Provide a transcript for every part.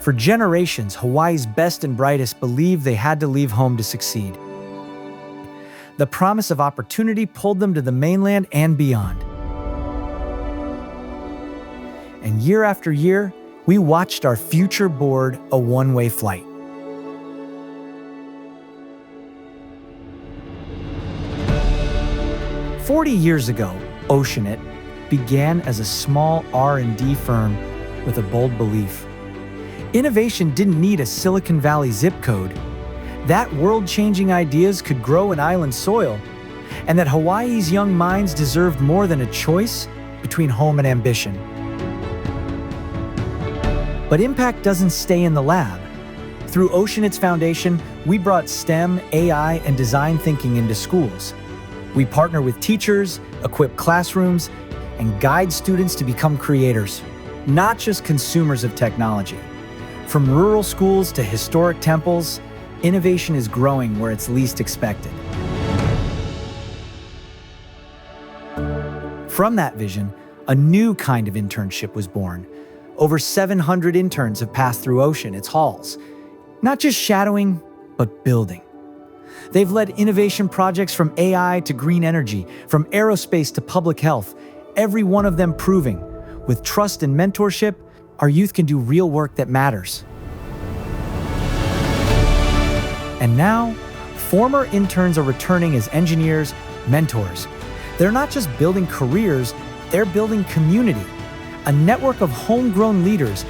For generations, Hawaii's best and brightest believed they had to leave home to succeed. The promise of opportunity pulled them to the mainland and beyond. And year after year, we watched our future board a one-way flight. "40 years ago, Oceanit began as a small R&D firm with a bold belief. Innovation didn't need a Silicon Valley zip code, that world-changing ideas could grow in island soil, and that Hawaii's young minds deserved more than a choice between home and ambition. But impact doesn't stay in the lab. Through Oceanit's foundation, we brought STEM, AI, and design thinking into schools. We partner with teachers, equip classrooms, and guide students to become creators, not just consumers of technology. From rural schools to historic temples, innovation is growing where it's least expected. From that vision, a new kind of internship was born. Over 700 interns have passed through Oceanit's halls, not just shadowing, but building. They've led innovation projects from AI to green energy, from aerospace to public health, every one of them proving, with trust and mentorship, our youth can do real work that matters. And now, former interns are returning as engineers, mentors. They're not just building careers, they're building community, a network of homegrown leaders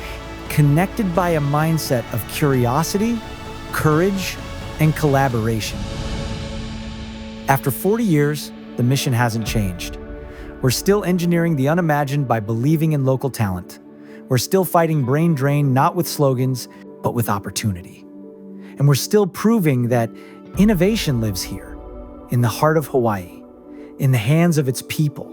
connected by a mindset of curiosity, courage, and collaboration. After 40 years, the mission hasn't changed. We're still engineering the unimagined by believing in local talent. We're still fighting brain drain not with slogans, but with opportunity. And we're still proving that innovation lives here, in the heart of Hawaii, in the hands of its people,